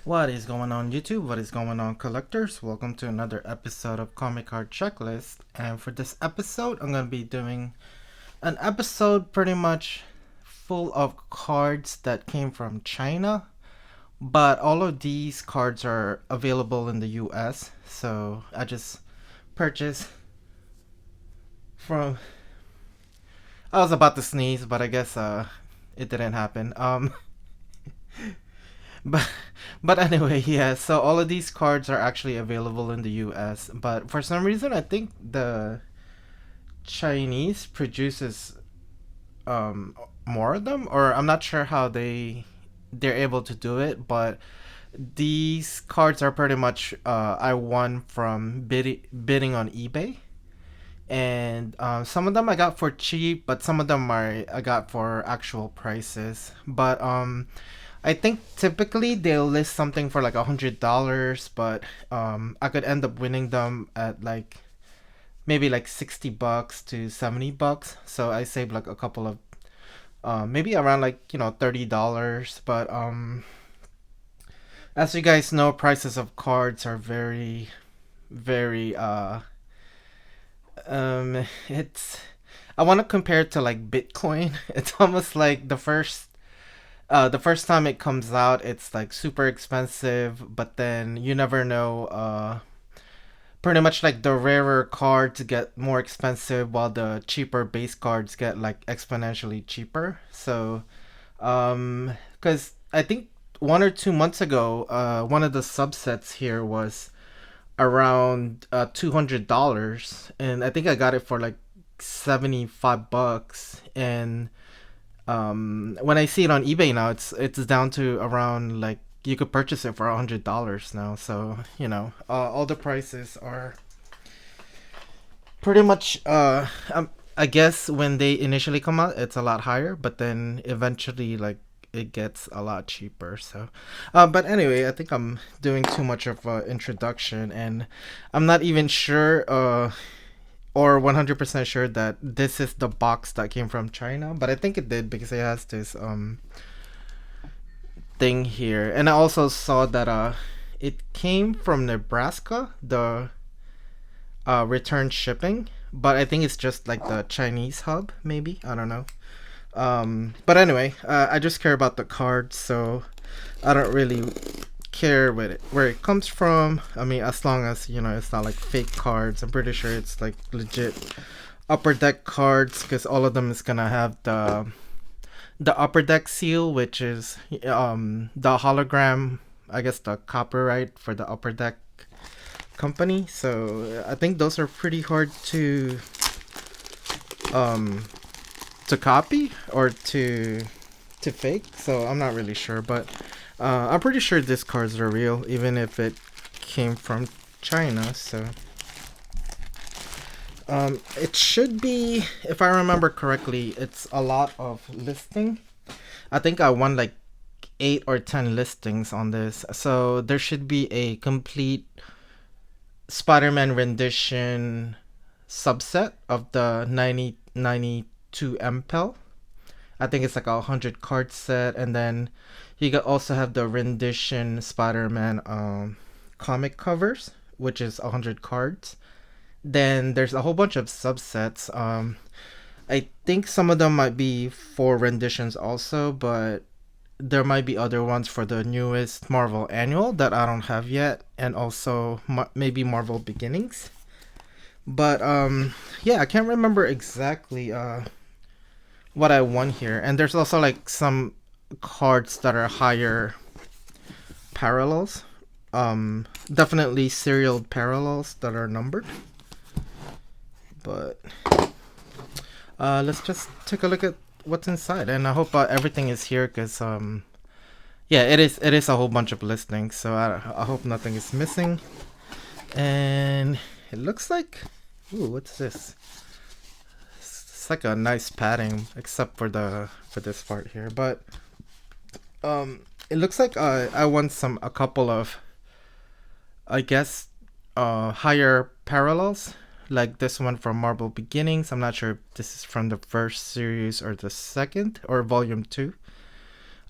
What is going on YouTube? What is going on collectors? Welcome to another episode of Comic Card Checklist. And for this episode, I'm going to be doing an episode pretty much full of cards that came from China. But all of these cards are available in the US. So I just purchased from... I was about to sneeze, but I guess it didn't happen. But but anyway, yeah. So all of these cards are actually available in the U.S. But for some reason, I think the Chinese produces um more of them, or I'm not sure how they're able to do it. But these cards are pretty much I won from bidding on eBay, and some of them I got for cheap, but some of them I got for actual prices. But I think typically they'll list something for like $100, but I could end up winning them at like maybe like $60 to $70. So I saved like a couple of maybe around like $30. But as you guys know, prices of cards are very it's I want to compare it to like Bitcoin. It's almost like the first time it comes out, it's like super expensive, but then you never know. Pretty much like the rarer cards get more expensive, while the cheaper base cards get like exponentially cheaper. So, because I think 1 or 2 months ago, one of the subsets here was around $200, and I think I got it for like $75, and when I see it on eBay now, it's down to around like you could purchase it for $100 now. So all the prices are pretty much. I guess when they initially come out, it's a lot higher, but then eventually like it gets a lot cheaper. So, but anyway, I think I'm doing too much of an introduction, and I'm not even sure. Or 100% sure that this is the box that came from China, but I think it did because it has this thing here. And I also saw that it came from Nebraska, the return shipping, but I think it's just like the Chinese hub, maybe. I don't know. But anyway, I just care about the card, so I don't really care where it comes from. I mean, as long as it's not like fake cards. I'm pretty sure it's like legit upper deck cards, because all of them is gonna have the upper deck seal, which is the hologram. I guess the copyright for the upper deck company. So I think those are pretty hard um to copy or to fake. So I'm not really sure, but I'm pretty sure these cards are real, even if it came from China. So it should be, if I remember correctly, it's a lot of listing. I think I won like 8 or 10 listings on this, so there should be a complete Spider-Man rendition subset of the 9092 Impel. I think it's like 100 card set, and then you could also have the rendition Spider-Man comic covers, which is 100 cards. Then there's a whole bunch of subsets. I think some of them might be for renditions also, but there might be other ones for the newest Marvel Annual that I don't have yet, and also maybe Marvel Beginnings. But yeah, I can't remember exactly what I won here. And there's also like some cards that are higher parallels. Definitely serial parallels that are numbered. But let's just take a look at what's inside, and I hope everything is here, because yeah, it is a whole bunch of listings, so I hope nothing is missing. And it looks like, ooh, what's this? It's like a nice padding, except for this part here. But it looks like I won a couple of, I guess, higher parallels, like this one from Marvel Beginnings. I'm not sure if this is from the first series or the second or volume 2.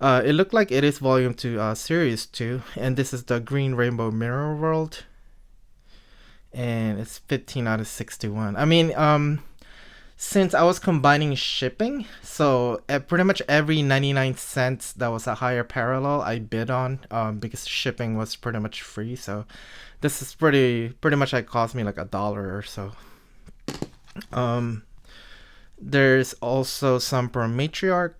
It looked like it is volume 2, series 2, and this is the Green Rainbow Mirror World, and it's 15 out of 61. I mean, since I was combining shipping, so at pretty much every 99 cents that was a higher parallel I bid on, because shipping was pretty much free. So this is pretty much like cost me like $1 or so. There's also some from matriarch.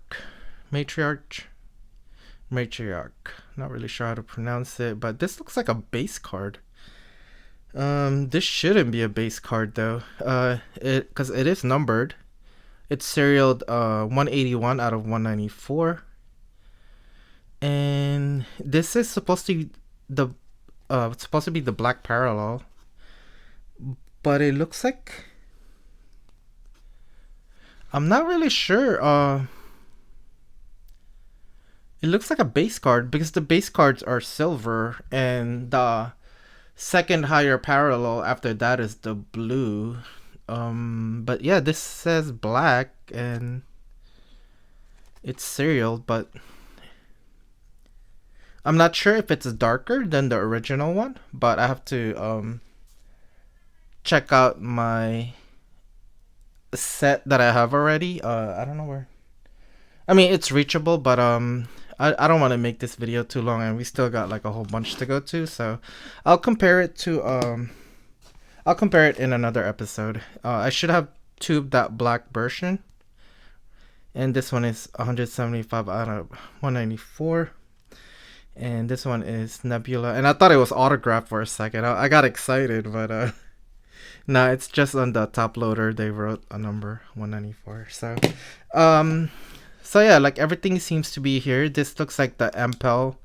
Not really sure how to pronounce it, but this looks like a base card. This shouldn't be a base card though. Because it is numbered. It's serialed 181 out of 194. And this is supposed to be the black parallel, but it looks like I'm not really sure. It looks like a base card because the base cards are silver, and the second higher parallel after that is the blue. But yeah, this says black and it's serial, but I'm not sure if it's darker than the original one. But I have to check out my set that I have already. I don't know where. I mean, it's reachable, but I don't want to make this video too long, and we still got like a whole bunch to go to. So I'll compare it in another episode. I should have tubed that black version, and this one is 175 out of 194, and this one is Nebula. And I thought it was autographed for a second. I got excited, but no, it's just on the top loader. They wrote a number 194. So yeah, like everything seems to be here. This looks like the Impel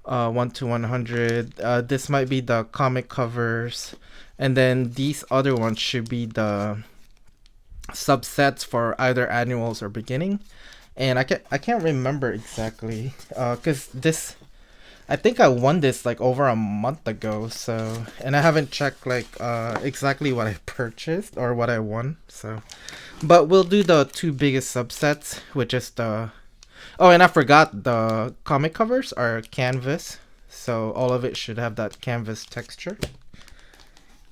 1 to 100. This might be the comic covers, and then these other ones should be the subsets for either annuals or beginning. And I can't remember exactly because this, I think I won this like over a month ago. So, and I haven't checked like exactly what I purchased or what I won. So, but we'll do the two biggest subsets, which is the, oh, and I forgot the comic covers are canvas, so all of it should have that canvas texture.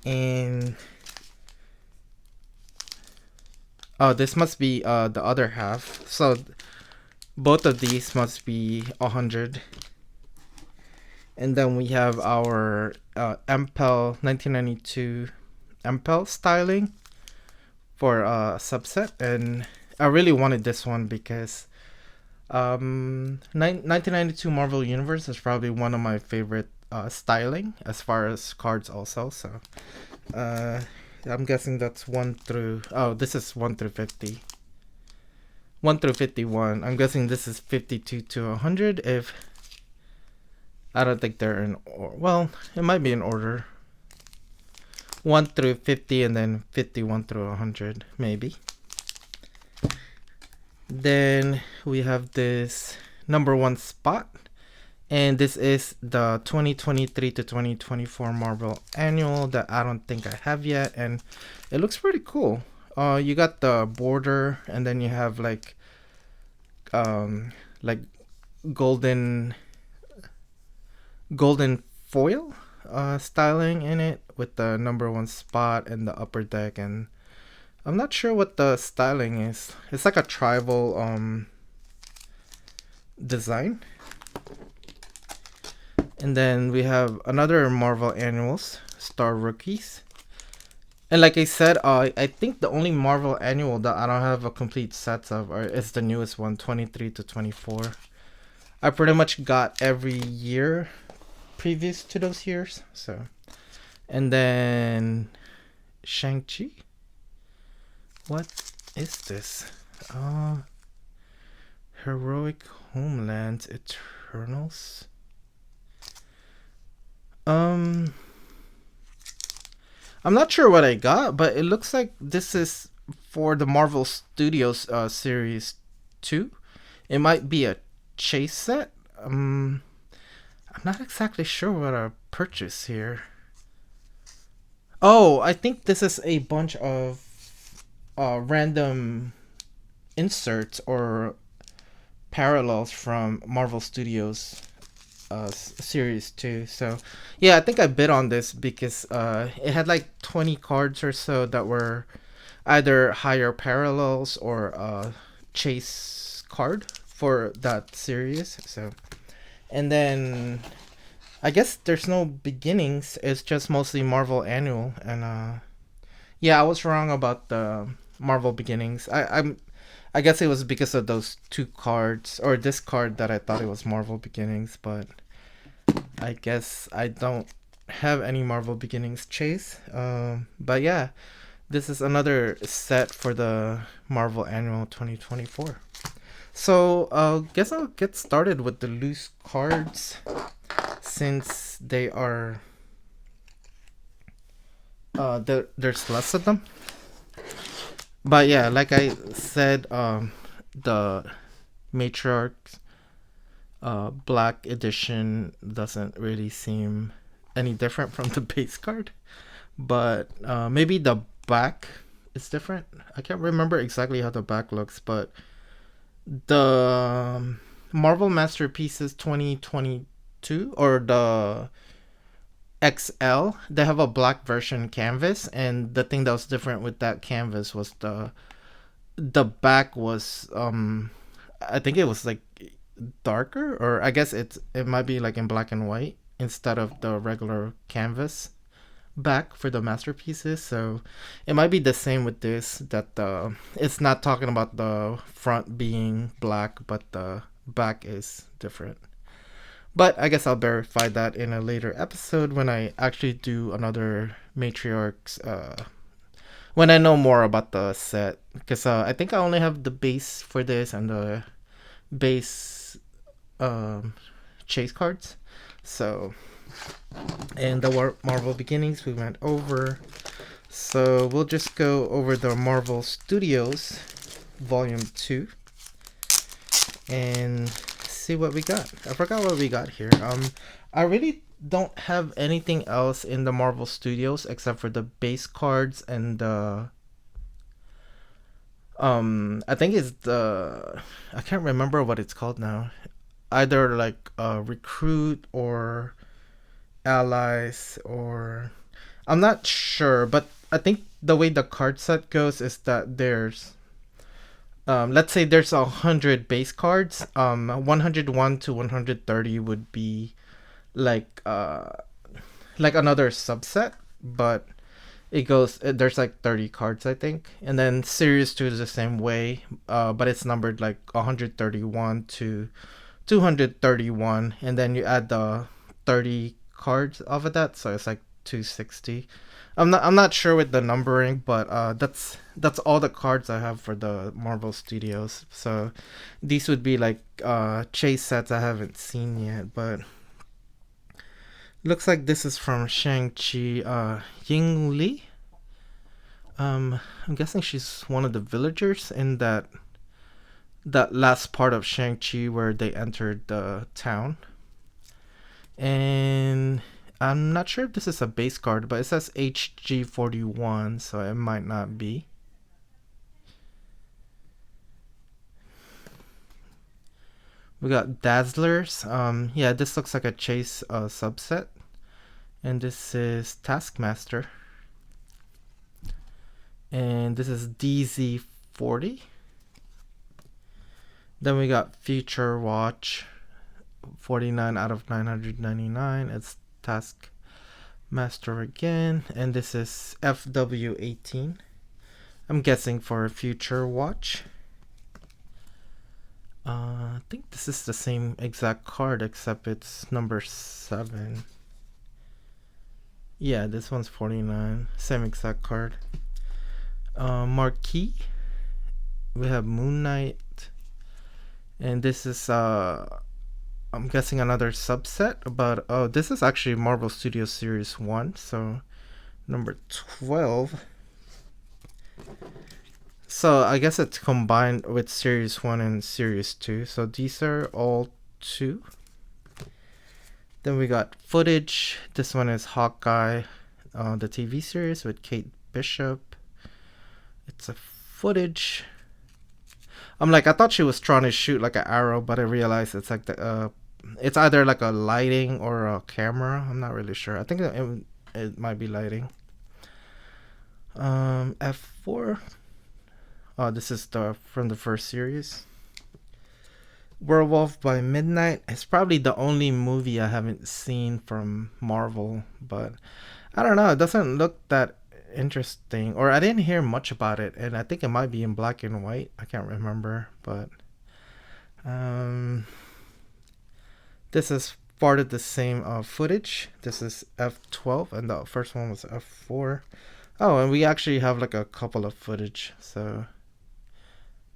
And oh, this must be the other half. So both of these must be 100. And then we have our Impel 1992 Impel styling for a subset, and I really wanted this one because 1992 Marvel Universe is probably one of my favorite styling as far as cards also. So I'm guessing that's 1 through, oh, this is 1 through 50. 1 through 51. I'm guessing this is 52 to 100. If I don't think they're in order. Well, it might be in order. 1 through 50 and then 51 through 100, maybe. Then we have this number 1 spot. And this is the 2023 to 2024 Marvel Annual that I don't think I have yet. And it looks pretty cool. You got the border, and then you have like golden foil styling in it with the number 1 spot and the upper deck. And I'm not sure what the styling is. It's like a tribal design. And then we have another Marvel Annuals, Star Rookies. And like I said, I think the only Marvel Annual that I don't have a complete set of is the newest one, 23 to 24. I pretty much got every year previous to those years. So, and then Shang-Chi. What is this? Heroic Homeland Eternals. I'm not sure what I got, but it looks like this is for the Marvel Studios Series 2. It might be a chase set. I'm not exactly sure what I purchased here. Oh, I think this is a bunch of random inserts or parallels from Marvel Studios series 2. So yeah, I think I bid on this because it had like 20 cards or so that were either higher parallels or chase card for that series. So, and then I guess there's no beginnings. It's just mostly Marvel Annual, and yeah, I was wrong about the Marvel Beginnings. I guess it was because of those two cards or this card that I thought it was Marvel Beginnings, but I guess I don't have any Marvel Beginnings chase. But yeah, this is another set for the Marvel Annual 2024. So, guess I'll get started with the loose cards since they are there's less of them. But yeah, like I said, the Matriarchs Black Edition doesn't really seem any different from the base card, but maybe the back is different. I can't remember exactly how the back looks, but the Marvel Masterpieces 2022 or the XL, they have a black version canvas, and the thing that was different with that canvas was the back was I think it was like darker, or I guess it might be like in black and white instead of the regular canvas back for the masterpieces. So it might be the same with this, that it's not talking about the front being black, but the back is different. But I guess I'll verify that in a later episode when I actually do another Matriarchs, when I know more about the set. Because I think I only have the base for this and the base chase cards. So, and the Marvel Beginnings we went over. So we'll just go over the Marvel Studios Volume 2 and see what we got. I forgot what we got here. I really don't have anything else in the Marvel Studios except for the base cards and the I think it's the, I can't remember what it's called now. Either like recruit or allies, or I'm not sure, but I think the way the card set goes is that there's let's say there's 100 base cards. 101 to 130 would be like another subset, but it goes, there's like 30 cards I think, and then series 2 is the same way, but it's numbered like 131 to 231, and then you add the 30 cards off of that, so it's like 260. I'm not sure with the numbering, but that's all the cards I have for the Marvel Studios. So these would be like chase sets I haven't seen yet, but looks like this is from Shang-Chi, Ying Li. I'm guessing she's one of the villagers in that last part of Shang-Chi where they entered the town. And I'm not sure if this is a base card, but it says HG41, so it might not be. We got Dazzlers. Yeah, this looks like a chase subset. And this is Taskmaster. And this is DZ40. Then we got Future Watch. 49 out of 999. It's Taskmaster again. And this is FW18. I'm guessing for Future Watch. I think this is the same exact card except it's number 7. Yeah, this one's 49. Same exact card. Marquee. We have Moon Knight. And this is I'm guessing another subset, but oh, this is actually Marvel Studios Series 1, so number 12. So I guess it's combined with Series 1 and Series 2, so these are all 2. Then we got Footage. This one is Hawkeye, the TV series with Kate Bishop. It's a Footage. I'm like, I thought she was trying to shoot like an arrow, but I realized it's like it's either like a lighting or a camera. I'm not really sure. I think it might be lighting. F4. Oh, this is the from the first series. Werewolf by Midnight. It's probably the only movie I haven't seen from Marvel, but I don't know. It doesn't look that interesting, or I didn't hear much about it, and I think it might be in black and white. I can't remember, but um, this is part of the same footage. This is F12, and the first one was F4. Oh, and we actually have like a couple of footage. So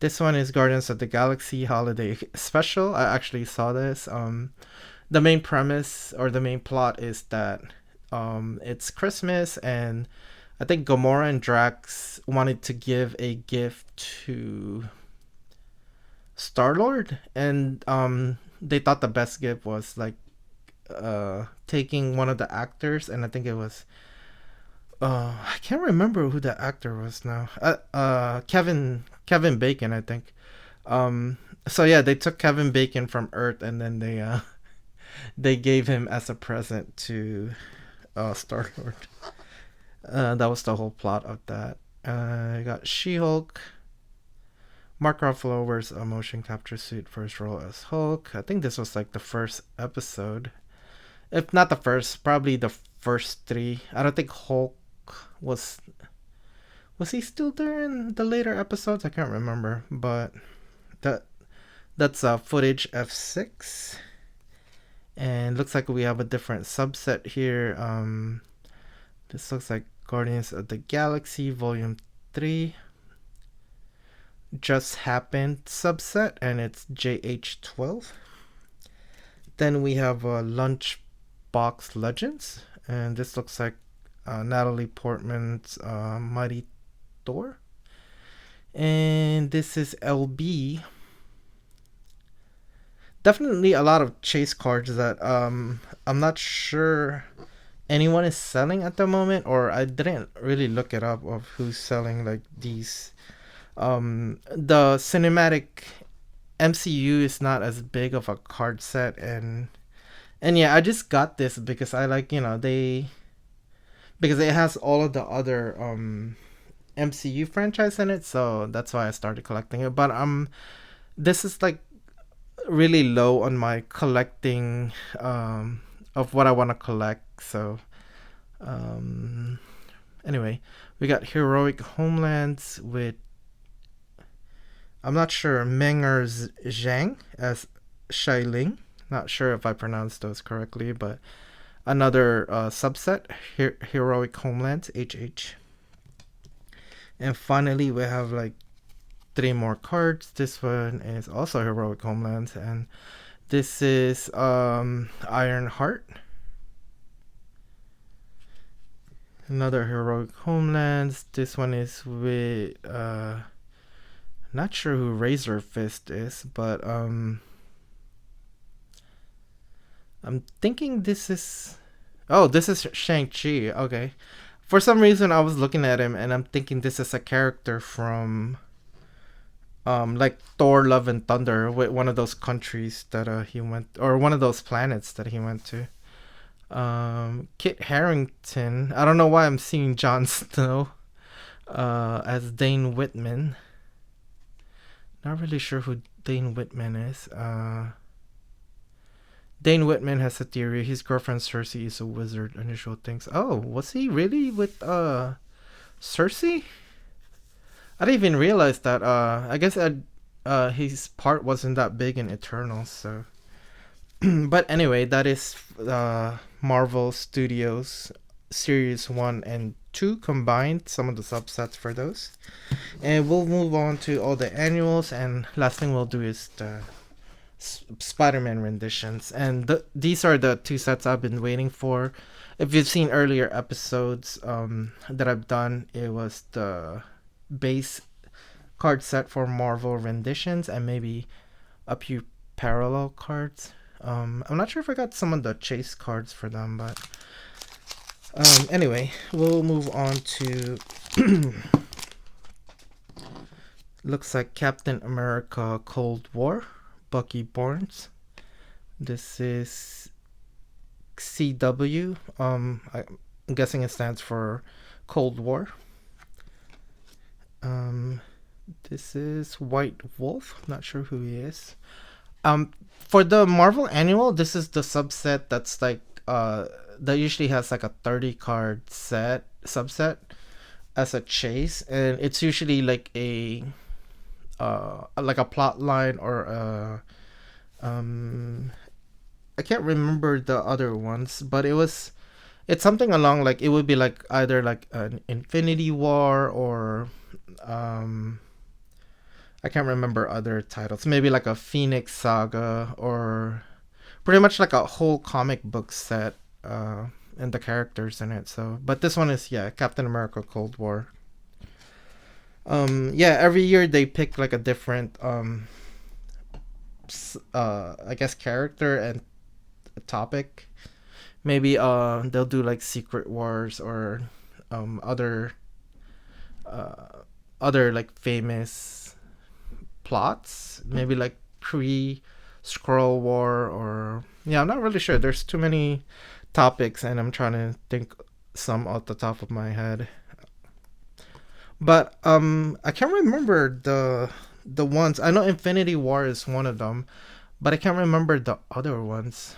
this one is Guardians of the Galaxy Holiday Special. I actually saw this. The main premise or the main plot is that it's Christmas, and I think Gamora and Drax wanted to give a gift to Star-Lord, and they thought the best gift was like taking one of the actors, and I think it was I can't remember who the actor was now. Kevin Bacon, I think. Um, so yeah, they took Kevin Bacon from Earth, and then they gave him as a present to Star Lord. That was the whole plot of that. You got She-Hulk. Mark Ruffalo wears a motion capture suit for his role as Hulk. I think this was like the first episode. If not the first, probably the first three. I don't think Hulk was he still there in the later episodes? I can't remember, but that that's footage F6, and looks like we have a different subset here. This looks like Guardians of the Galaxy Volume 3 Just Happened subset, and it's JH12. Then we have Lunchbox Legends, and this looks like Natalie Portman's Mighty Thor. And this is LB. Definitely a lot of chase cards that I'm not sure anyone is selling at the moment, or I didn't really look it up of who's selling like these. The cinematic MCU is not as big of a card set, and yeah, I just got this because I like, because it has all of the other MCU franchise in it, so that's why I started collecting it. But this is like really low on my collecting of what I want to collect. So anyway, we got Heroic Homelands with, I'm not sure, Meng or Zhang as Xialing. Not sure if I pronounced those correctly, but another subset, Heroic Homelands, HH. And finally, we have like 3 more cards. This one is also Heroic Homelands, and this is Iron Heart. Another Heroic Homelands. This one is with not sure who Razor Fist is, but I'm thinking this is Shang-Chi. Okay. For some reason I was looking at him and I'm thinking this is a character from like Thor Love and Thunder, with one of those countries that he went, or one of those planets that he went to. Kit Harington. I don't know why I'm seeing Jon Snow as Dane Whitman. Not really sure who Dane Whitman is. Dane Whitman has a theory. His girlfriend Cersei is a wizard. Unusual things. Oh, was he really with Cersei? I didn't even realize that. I guess his part wasn't that big in Eternals. So, but anyway, that is Marvel Studios Series 1 and 2 combined. Some of the subsets for those, and we'll move on to all the annuals. And last thing we'll do is the Spider-Man renditions, and these are the 2 sets I've been waiting for. If you've seen earlier episodes that I've done, it was the base card set for Marvel renditions and maybe a few parallel cards. I'm not sure if I got some of the chase cards for them, but anyway, we'll move on to Looks like Captain America Cold War, Bucky Barnes. This is CW. I'm guessing it stands for Cold War. Um, this is White Wolf. Not sure who he is. For the Marvel Annual, this is the subset that's like that usually has like a 30 card set subset as a chase, and it's usually like a plot line or a I can't remember the other ones, but it's something along like it would be like either like an Infinity War or um I can't remember other titles. Maybe like a Phoenix Saga or pretty much like a whole comic book set and the characters in it. So, but this one is yeah, Captain America Cold War. Yeah, every year they pick like a different I guess character and topic. Maybe they'll do like Secret Wars or other other like famous plots. Maybe like pre Scroll War or yeah, I'm not really sure. There's too many topics and I'm trying to think some off the top of my head. But I can't remember the ones. I know Infinity War is one of them, but I can't remember the other ones.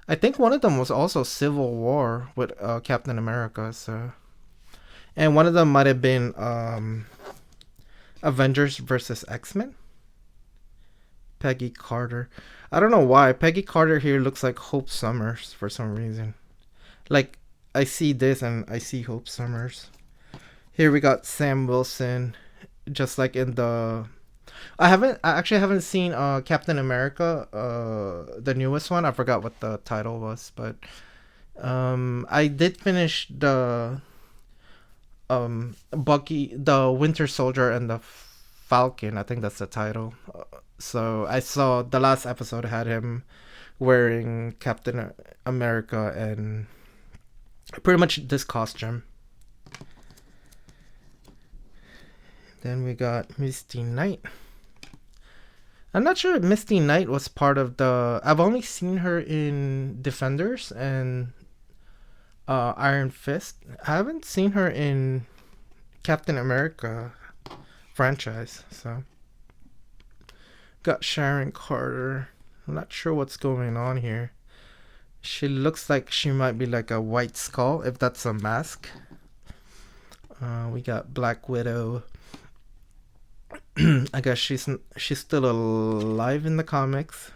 I think one of them was also Civil War with Captain America. So, and one of them might have been Avengers versus X Men. Peggy Carter. I don't know why Peggy Carter here looks like Hope Summers for some reason. Like I see this and I see Hope Summers. Here we got Sam Wilson, just like in the. I actually haven't seen Captain America, the newest one. I forgot what the title was, but I did finish the Bucky, the Winter Soldier, and the Falcon. I think that's the title. So I saw the last episode had him wearing Captain America and pretty much this costume. Then we got Misty Knight. I'm not sure if Misty Knight was part of the. I've only seen her in Defenders and Iron Fist. I haven't seen her in Captain America franchise. So got Sharon Carter. I'm not sure what's going on here. She looks like she might be like a White Skull, if that's a mask. We got Black Widow. I guess she's still alive in the comics.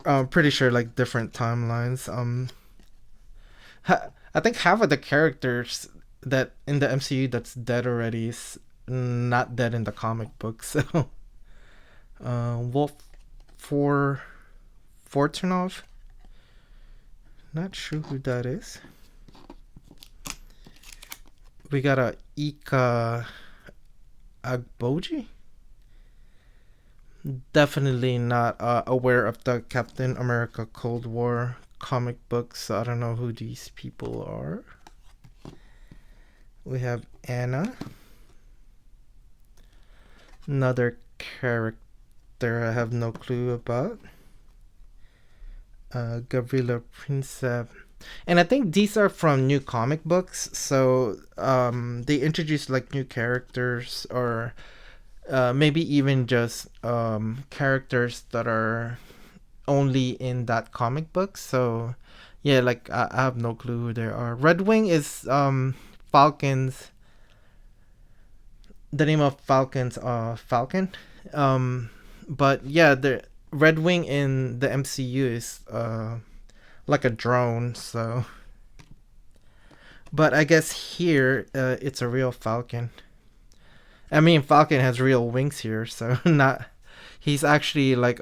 I'm pretty sure like different timelines. I think half of the characters that in the MCU that's dead already is not dead in the comic book. So, Wolf for Fortunov. Not sure who that is. We got a Ika Agboji. Definitely not aware of the Captain America Cold War comic books. So I don't know who these people are. We have Anna. Another character I have no clue about. Gavrila Princev. And I think these are from new comic books. So they introduce like new characters or maybe even just characters that are only in that comic book. So yeah, like I have no clue who they are. Red Wing is Falcon's. The name of Falcon's Falcon. But yeah, the Red Wing in the MCU is like a drone. So, but I guess here it's a real Falcon. I mean, Falcon has real wings here, so not. He's actually like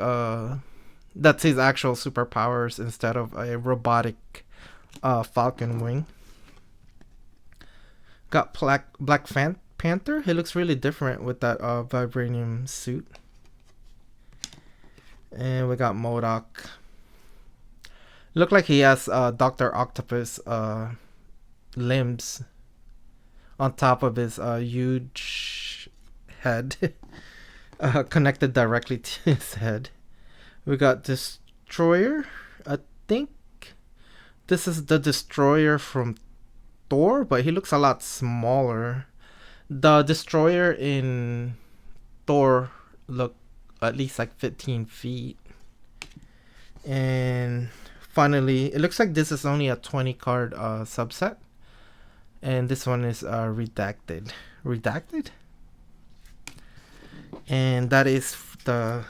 that's his actual superpowers instead of a robotic Falcon wing. Got Panther. He looks really different with that vibranium suit. And we got MODOK. Look like he has Doctor Octopus limbs on top of his huge head, connected directly to his head. We got Destroyer. I think this is the Destroyer from Thor, but he looks a lot smaller. The Destroyer in Thor looked at least like 15 feet. And finally, it looks like this is only a 20 card subset. And this one is redacted. Redacted? And that is the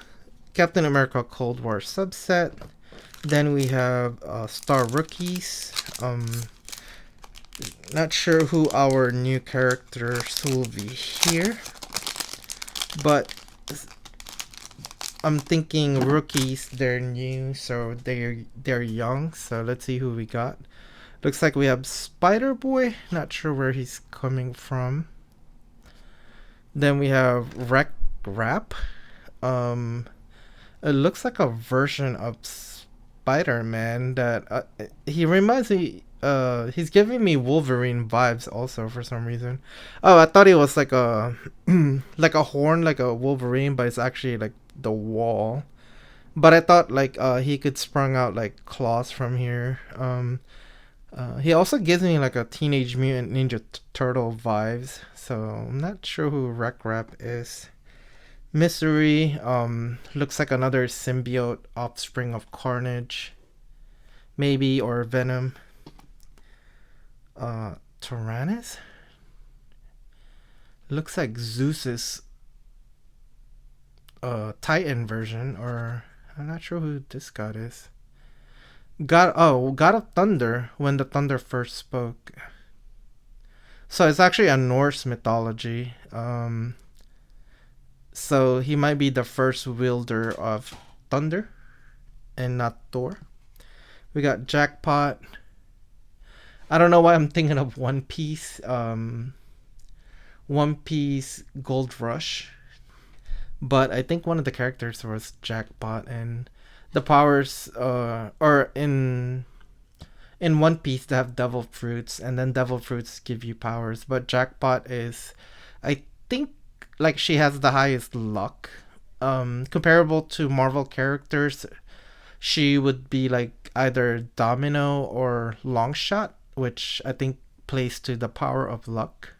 Captain America Cold War subset. Then we have Star Rookies. Not sure who our new characters will be here, but I'm thinking rookies. They're new, so they're young. So let's see who we got. Looks like we have Spider Boy. Not sure where he's coming from. Then we have Wreck Rap. It looks like a version of Spider-Man that he reminds me. He's giving me Wolverine vibes also for some reason. Oh, I thought he was like a like a horn, like a Wolverine, but it's actually like the wall. But I thought like he could sprung out like claws from here. He also gives me like a Teenage Mutant Ninja Turtle vibes. So I'm not sure who Wreck Rap is. Mystery looks like another symbiote offspring of Carnage, maybe, or Venom. Tyrannus looks like Zeus's Titan version, or I'm not sure who this god is. God of Thunder, when the thunder first spoke. So it's actually a Norse mythology. So he might be the first wielder of thunder and not Thor. We got Jackpot. I don't know why I'm thinking of One Piece. One Piece Gold Rush. But I think one of the characters was Jackpot, and the powers or in One Piece they have devil fruits, and then devil fruits give you powers, but Jackpot is, I think, like she has the highest luck. Comparable to Marvel characters, she would be like either Domino or Longshot, which I think plays to the power of luck.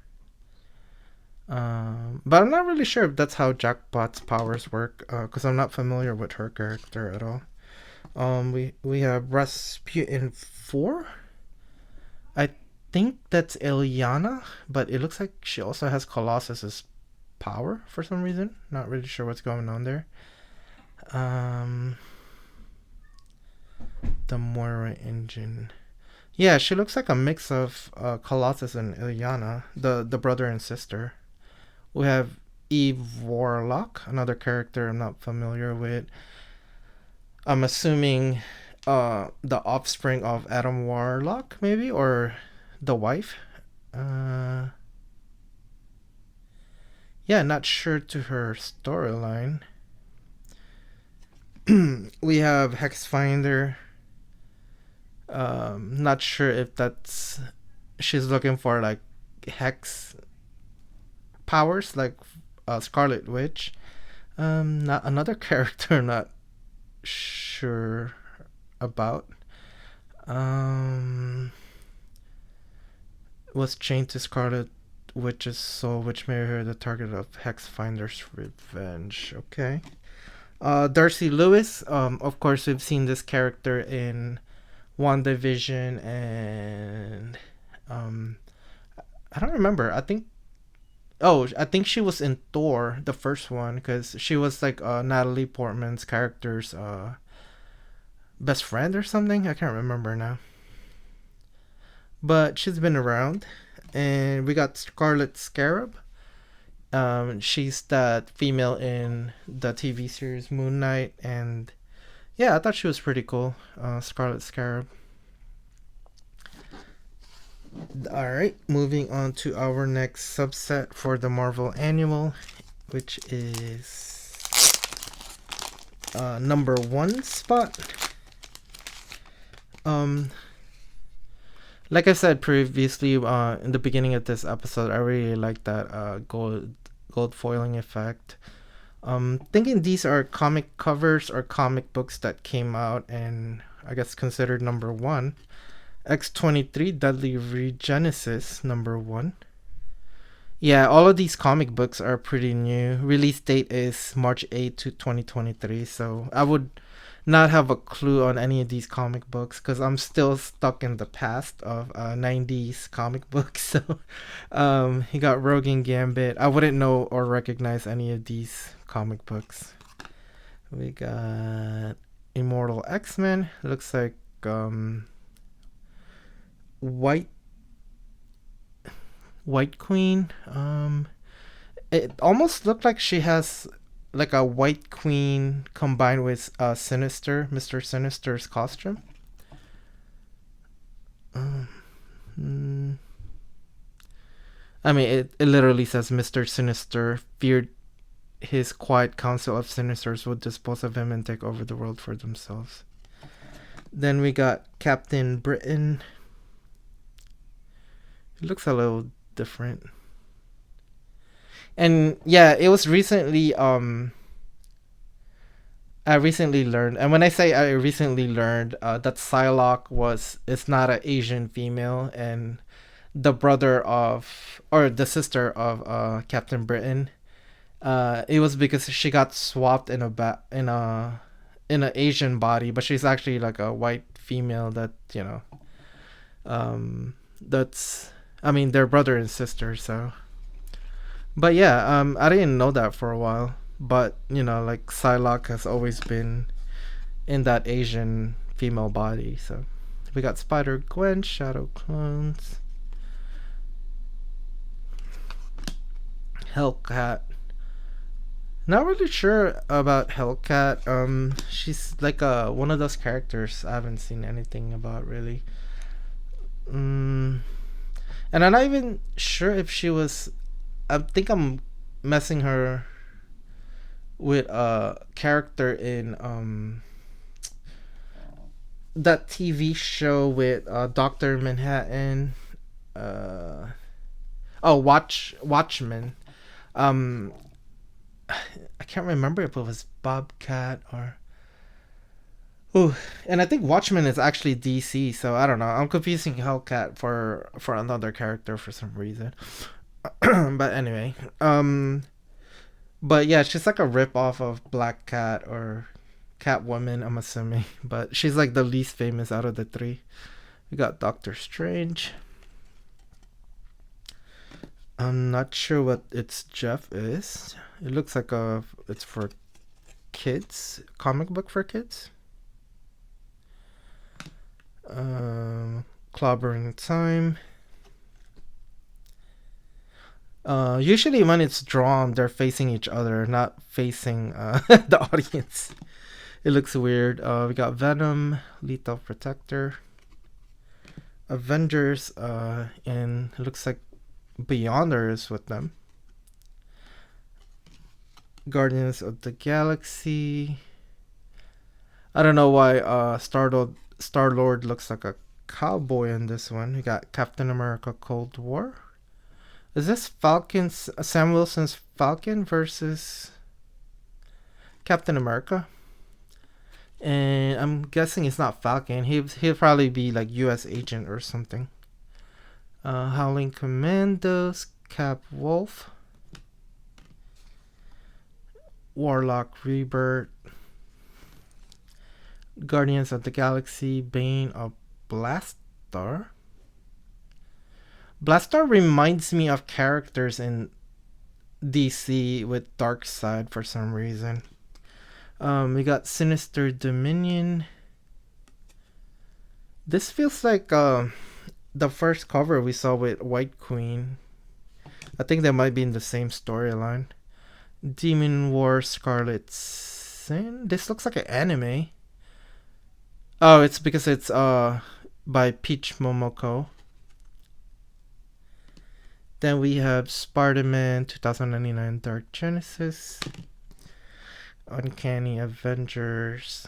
But I'm not really sure if that's how Jackpot's powers work, because I'm not familiar with her character at all. We have Rasputin 4. I think that's Ilyana, but it looks like she also has Colossus's power for some reason. Not really sure what's going on there. The Moira engine. Yeah, she looks like a mix of Colossus and Ilyana, the brother and sister. We have Eve Warlock, another character I'm not familiar with. I'm assuming the offspring of Adam Warlock, maybe, or the wife. Yeah, not sure to her storyline. We have Hexfinder. Not sure if that's she's looking for like hex powers, like Scarlet Witch. Not another character. Not sure about. Was chained to Scarlet Witch's soul, which made her the target of Hexfinder's revenge. Okay. Darcy Lewis. Of course, we've seen this character in WandaVision and I don't remember. I think she was in Thor, the first one, because she was like Natalie Portman's character's best friend or something. I can't remember now. But she's been around. And we got Scarlet Scarab. She's that female in the TV series Moon Knight, and yeah, I thought she was pretty cool. Scarlet Scarab. Alright, moving on to our next subset for the Marvel Annual, which is number 1 spot. Like I said previously, in the beginning of this episode, I really like that gold foiling effect. Thinking these are comic covers or comic books that came out and I guess considered number one. X-23 Deadly Regenesis number one. Yeah, all of these comic books are pretty new. Release date is March 8th to 2023, so I would not have a clue on any of these comic books because I'm still stuck in the past of 90s comic books. So he got Rogue and Gambit. I wouldn't know or recognize any of these comic books. We got Immortal X-Men. Looks like White White Queen. It almost looked like she has like a White Queen combined with Sinister, Mr. Sinister's costume. Mm, I mean, it literally says Mr. Sinister feared his quiet council of Sinisters would dispose of him and take over the world for themselves. Then we got Captain Britain. It looks a little different. And yeah, it was recently I recently learned, and when I say I recently learned, that Psylocke is not an Asian female, and the brother of or the sister of Captain Britain. It was because she got swapped in a Asian body, but she's actually like a white female that that's I mean they're brother and sister. So, but yeah, I didn't know that for a while. But like Psylocke has always been in that Asian female body. So we got Spider Gwen, Shadow Clones, Hellcat. Not really sure about Hellcat. She's like one of those characters I haven't seen anything about really. And I'm not even sure if she was. I think I'm messing her with a character in that TV show with Doctor Manhattan. Watchmen. Um, I can't remember if it was Bobcat or. Ooh, and I think Watchmen is actually DC, so I don't know. I'm confusing Hellcat for another character for some reason. But anyway, but yeah, she's like a rip off of Black Cat or Catwoman, I'm assuming. But she's like the least famous out of the three. We got Doctor Strange. I'm not sure what its Jeff is. It looks like it's for kids, comic book for kids. Clobbering Time. Usually when it's drawn, they're facing each other, not facing the audience. It looks weird. We got Venom, Lethal Protector, Avengers, and it looks like Beyonders with them. Guardians of the Galaxy. I don't know why Star-Lord looks like a cowboy in this one. We got Captain America Cold War. Is this Sam Wilson's Falcon versus Captain America? And I'm guessing it's not Falcon. He'll probably be like U.S. agent or something. Howling Commandos, Cap Wolf, Warlock Rebirth, Guardians of the Galaxy, Bane of Blastar. Blastar reminds me of characters in DC with Darkseid for some reason. We got Sinister Dominion. This feels like the first cover we saw with White Queen. I think they might be in the same storyline. Demon War Scarlet Sin. This looks like an anime. Oh, it's because it's by Peach Momoko. Then we have Spider-Man 2099 Dark Genesis, Uncanny Avengers,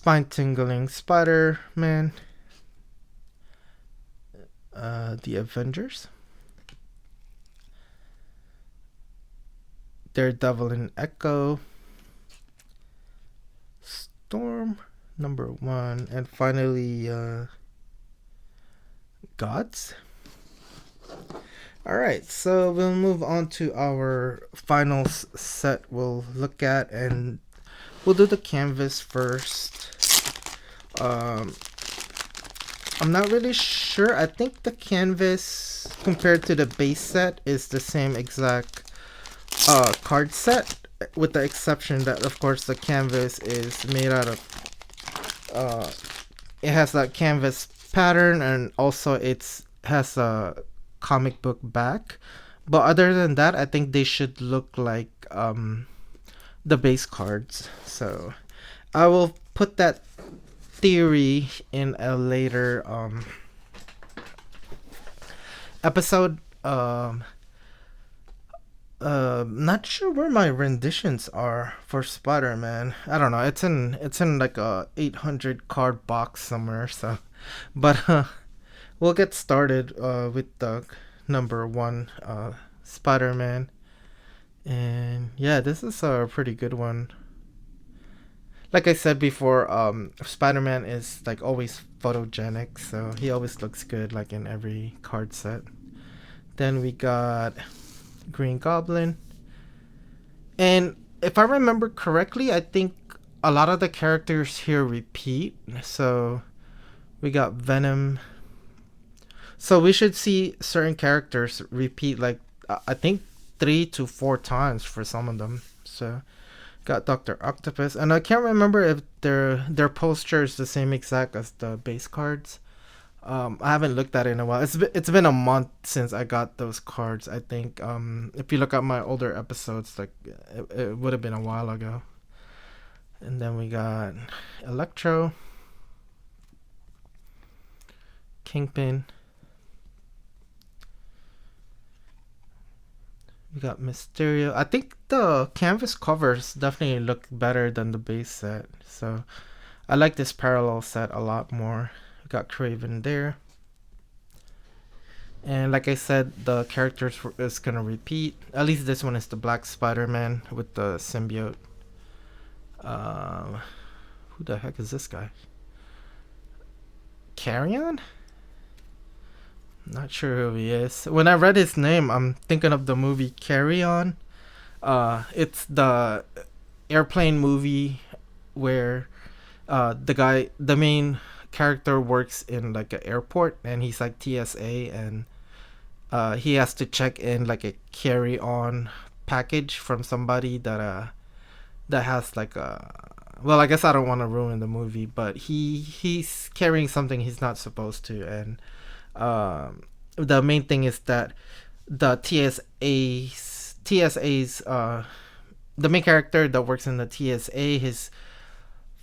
spine tingling Spider-Man, the Avengers, Daredevil and Echo, Storm number 1, and finally Gods. Alright, so we'll move on to our final set we'll look at, and we'll do the canvas first. I'm not really sure. I think the canvas compared to the base set is the same exact card set, with the exception that of course the canvas is made out of it has that canvas pattern, and also it's has a comic book back. But other than that, I think they should look like the base cards. So I will put that theory in a later episode. Not sure where my renditions are for Spider-Man. I don't know. It's in like a 800 card box somewhere. So, but we'll get started with the number 1 Spider-Man. And yeah, this is a pretty good one. Like I said before, Spider-Man is like always photogenic, so he always looks good like in every card set. Then we got Green Goblin. And if I remember correctly, I think a lot of the characters here repeat. So we got Venom. So we should see certain characters repeat, like I think 3 to 4 times for some of them. So got Dr. Octopus, and I can't remember if their poster is the same exact as the base cards. I haven't looked at it in a while. It's been a month since I got those cards. I think if you look at my older episodes, like it would have been a while ago. And then we got Electro, Kingpin. We got Mysterio. I think the canvas covers definitely look better than the base set. So I like this parallel set a lot more. We got Craven there. And like I said, the characters is going to repeat. At least this one is the Black Spider-Man with the symbiote. Who the heck is this guy? Carrion? Not sure who he is. When I read his name, I'm thinking of the movie Carry On. It's the airplane movie where the main character works in like an airport, and he's like TSA, and he has to check in like a carry on package from somebody that has like a, well, I guess I don't want to ruin the movie, but he's carrying something he's not supposed to. And the main thing is that the TSA's the main character that works in the TSA, his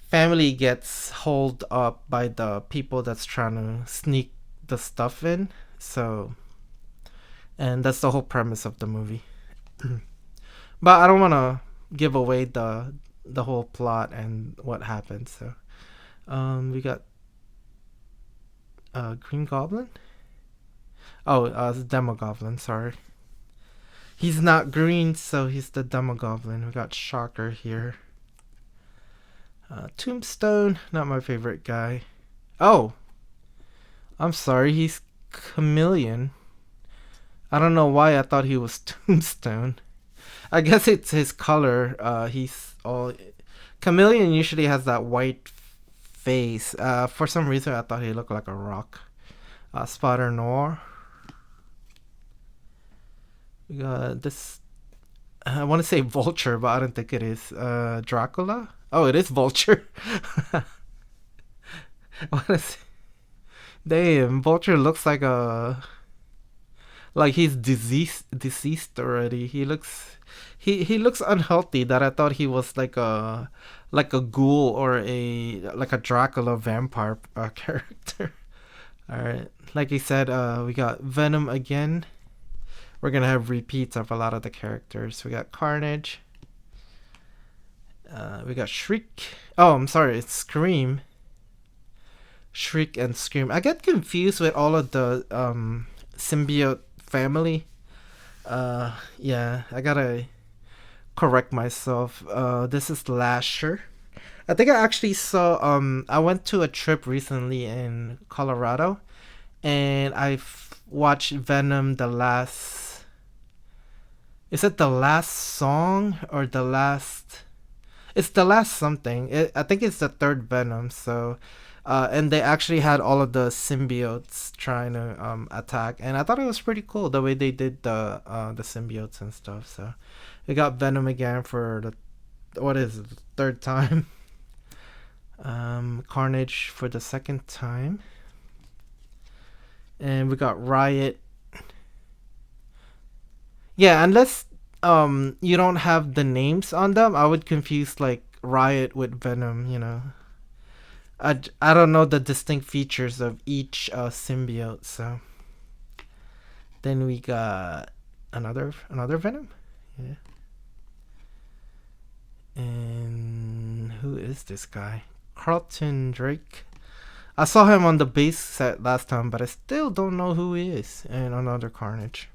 family gets holed up by the people that's trying to sneak the stuff in. So, and that's the whole premise of the movie. But I don't want to give away the whole plot and what happens. So we got Green Goblin. Oh, it's Demogoblin, sorry. He's not green, so he's the Demogoblin. We got Shocker here. Tombstone, not my favorite guy. Oh, I'm sorry, he's Chameleon. I don't know why I thought he was Tombstone. I guess it's his color. He's all Chameleon usually has that white face. For some reason, I thought he looked like a rock. Spotter Noir. We got this. I want to say Vulture, but I don't think it is. Dracula. Oh, it is Vulture. What is? Damn, Vulture looks like he's deceased already. He looks unhealthy. That I thought he was like a ghoul or a Dracula vampire character. All right, like you said, we got Venom again. We're gonna have repeats of a lot of the characters. We got Carnage. We got Shriek. Oh, I'm sorry, it's Scream. Shriek and Scream. I get confused with all of the symbiote family. Yeah, I gotta correct myself. This is Lasher. I think I actually saw. I went to a trip recently in Colorado, and watched Venom. The last. Is it the last song or the last? It's the last something. I think it's the third Venom. So, and they actually had all of the symbiotes trying to attack, and I thought it was pretty cool the way they did the symbiotes and stuff. So, we got Venom again for the what is it, the third time. Carnage for the second time, and we got Riot. Yeah, unless you don't have the names on them, I would confuse like Riot with Venom. I don't know the distinct features of each symbiote. So then we got another Venom. Yeah. And who is this guy? Carlton Drake. I saw him on the base set last time, but I still don't know who he is. And another Carnage.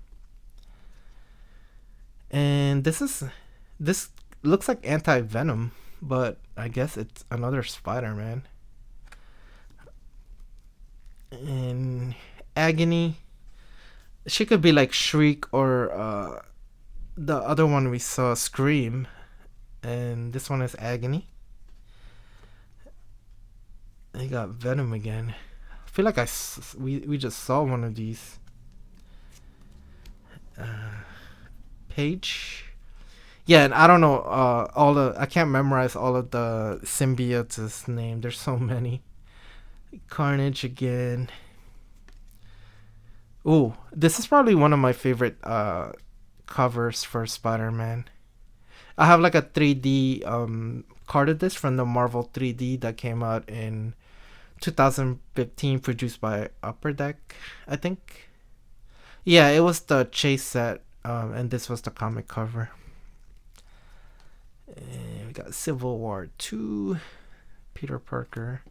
And this looks like Anti Venom, but I guess it's another Spider Man. And Agony. She could be like Shriek or the other one we saw, Scream. And this one is Agony. They got Venom again. I feel like we just saw one of these. Page. Yeah, and I don't know I can't memorize all of the symbiotes' name. There's so many. Carnage again. Ooh, this is probably one of my favorite covers for Spider-Man. I have like a 3D card of this from the Marvel 3D that came out in 2015, produced by Upper Deck, I think. Yeah, it was the chase set, and this was the comic cover. And we got Civil War 2, Peter Parker.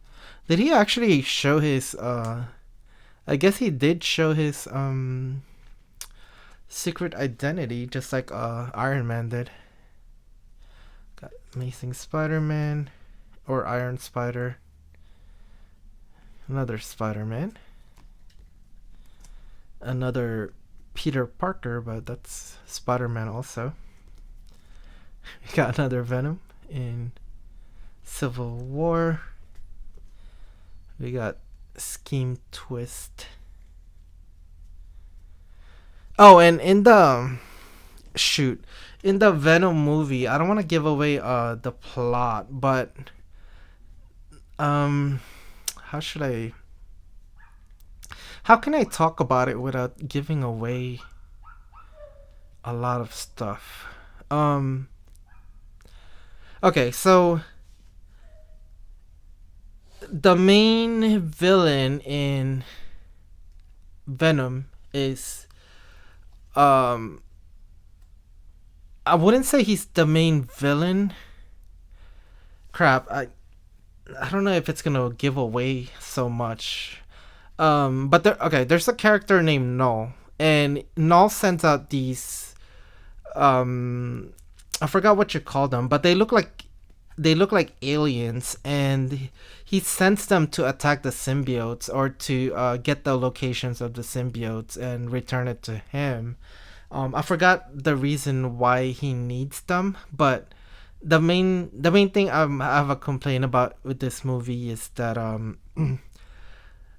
Did he actually show his I guess he did show his secret identity, just like Iron Man did. Got Amazing Spider-Man or Iron Spider. Another Spider-Man. Another Peter Parker, but that's Spider-Man also. We got another Venom in Civil War. We got Scheme Twist. Oh, and in the Venom movie, I don't want to give away the plot, but how should I how can I talk about it without giving away a lot of stuff? Okay, so the main villain in Venom is I wouldn't say he's the main villain. Crap, I don't know if it's gonna give away so much. But there's a character named Null, and Null sends out these I forgot what you call them, but they look like aliens, and he sends them to attack the symbiotes or to get the locations of the symbiotes and return it to him. I forgot the reason why he needs them, but the main thing I have a complaint about with this movie is that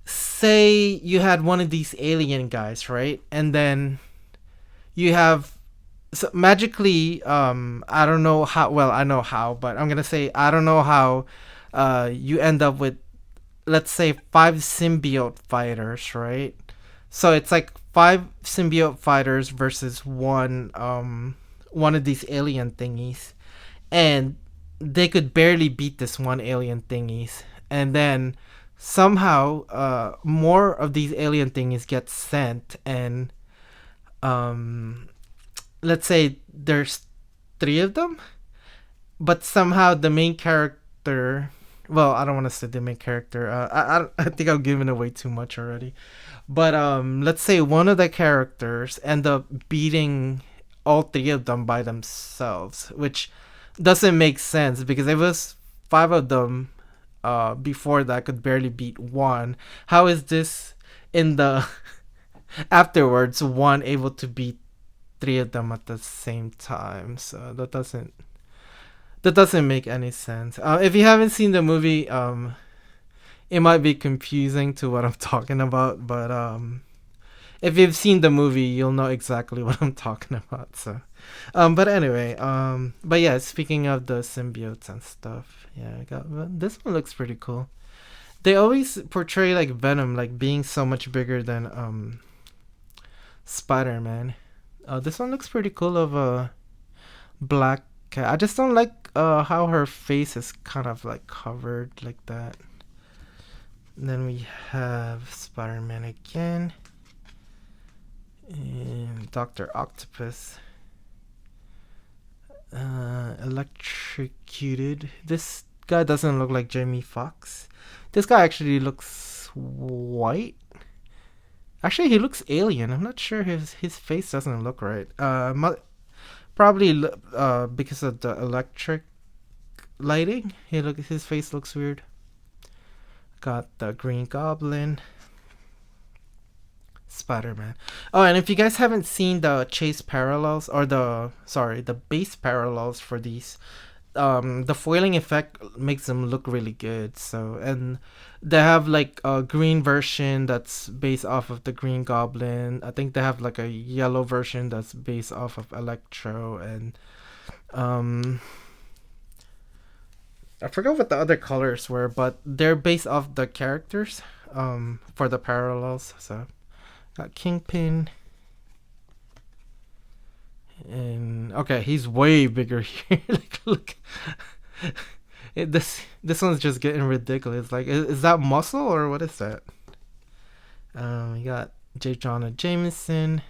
say you had one of these alien guys, right, and then you have so magically I don't know how, well, I know how, but I'm gonna say I don't know how you end up with, let's say, 5 symbiote fighters, right? So it's like 5 symbiote fighters versus one of these alien thingies, and they could barely beat this one alien thingies, and then somehow more of these alien thingies get sent, and let's say there's 3 of them, but somehow the main character. Well, I don't want to say the main character. I think I'm giving away too much already. But let's say one of the characters end up beating all three of them by themselves, which doesn't make sense because if it was five of them before that could barely beat one. How is this in the afterwards one able to beat three of them at the same time? So that doesn't make any sense. If you haven't seen the movie, it might be confusing to what I'm talking about, but if you've seen the movie, you'll know exactly what I'm talking about. So, but anyway, but yeah, speaking of the symbiotes and stuff, yeah, this one looks pretty cool. They always portray like Venom like being so much bigger than Spider-Man. This one looks pretty cool of a black cat. I just don't like how her face is kind of like covered like that. And then we have Spider-Man again. And Dr. Octopus. Electrocuted. This guy doesn't look like Jamie Foxx. This guy actually looks white. Actually, he looks alien. I'm not sure his face doesn't look right. Probably because of the electric lighting. His face looks weird. Got the Green Goblin. Spider-Man. Oh, and if you guys haven't seen the chase parallels or the base parallels for these, the foiling effect makes them look really good. So, and they have like a green version that's based off of the Green Goblin. I think they have like a yellow version that's based off of Electro, and I forgot what the other colors were, but they're based off the characters for the parallels. So got Kingpin. And okay, he's way bigger here. Like, look, this one's just getting ridiculous. Like, is that muscle or what is that? We got J. Jonah Jameson.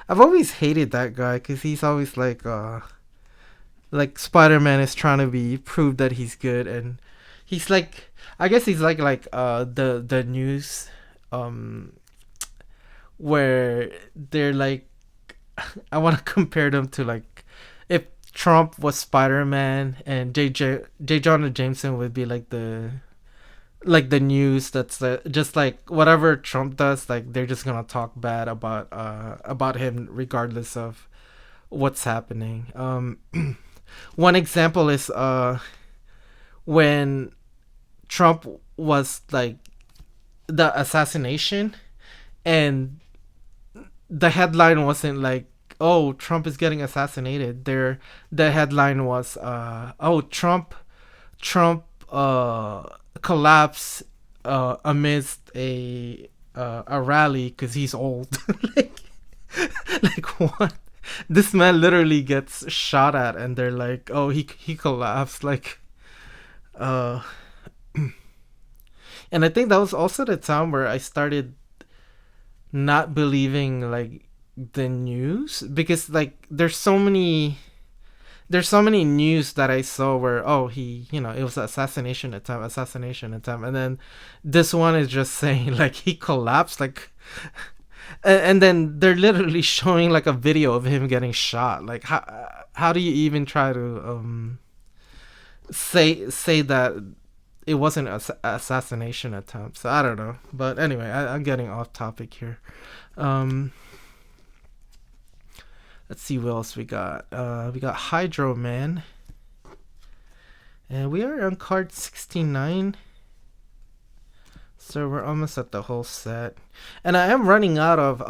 I've always hated that guy because he's always like Spider-Man is trying to be prove that he's good, and he's like, I guess he's like the news, where they're like, I want to compare them to like if Trump was Spider-Man and J. Jonah Jameson would be like the news that's just like whatever Trump does, like they're just gonna talk bad about him regardless of what's happening. One example is when Trump was like the assassination, and the headline wasn't like, oh, Trump is getting assassinated. The headline was oh, Trump collapse amidst a rally because he's old. like like what? This man literally gets shot at, and they're like, oh, he collapsed. Like uh and I think that was also the time where I started not believing like the news, because like there's so many news that I saw where, oh, he, it was assassination attempt, and then this one is just saying like he collapsed, like, and then they're literally showing like a video of him getting shot. Like, how do you even try to say that it wasn't an assassination attempt? So I don't know, but anyway, I'm getting off topic here. Let's see what else we got. We got Hydro Man, and we are on card 69. So we're almost at the whole set. And I am running out of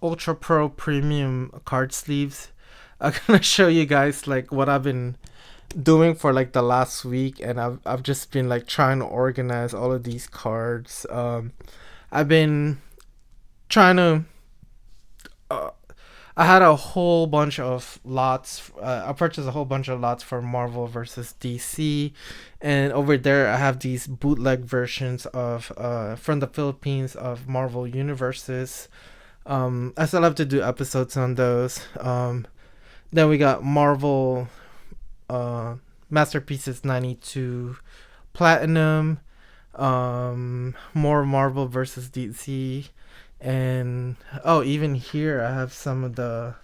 Ultra Pro Premium card sleeves. I'm gonna show you guys like what I've been doing for like the last week, and I've just been like trying to organize all of these cards. I've been trying to I had a whole bunch of lots. I purchased a whole bunch of lots for Marvel versus DC, and over there I have these bootleg versions of from the Philippines of Marvel Universes. I still have to do episodes on those. Then we got Marvel Masterpieces 92 Platinum, more Marvel versus DC, and oh, even here I have some of the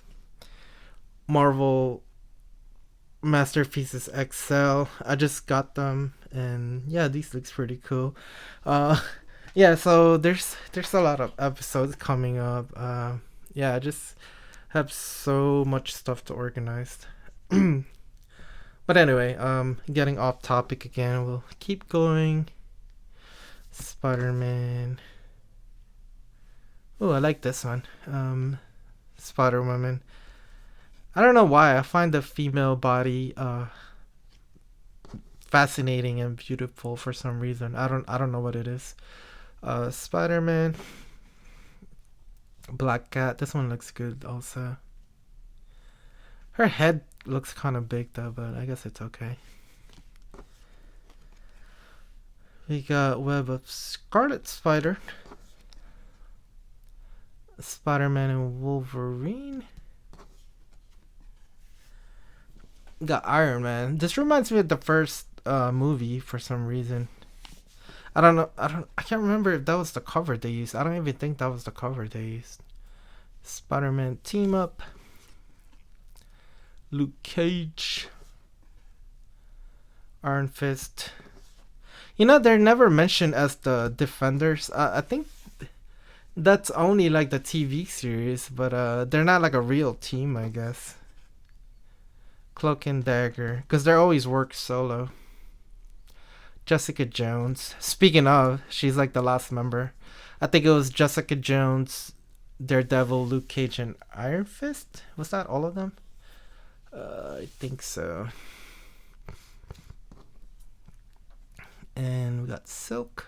Marvel Masterpieces XL. I just got them, and yeah, these looks pretty cool. Uh, yeah, so there's a lot of episodes coming up. Yeah, I just have so much stuff to organize. But anyway, getting off topic again. We'll keep going. Spider-Man. Oh, I like this one. Spider-Woman. I don't know why I find the female body fascinating and beautiful for some reason. I don't know what it is. Spider-Man, Black Cat. This one looks good also. Her head looks kind of big though, but I guess it's okay. We got Web of Scarlet Spider, Spider-Man and Wolverine. Got Iron Man. This reminds me of the first movie for some reason. I don't know. I can't remember if that was the cover they used. I don't even think that was the cover they used. Spider-Man team up. Luke Cage. Iron Fist. You know, they're never mentioned as the Defenders. I think that's only like the TV series, but they're not like a real team, I guess. Cloak and Dagger, because they always work solo. Jessica Jones. Speaking of, she's like the last member. I think it was Jessica Jones, Daredevil, Luke Cage, and Iron Fist. Was that all of them? I think so. And we got Silk.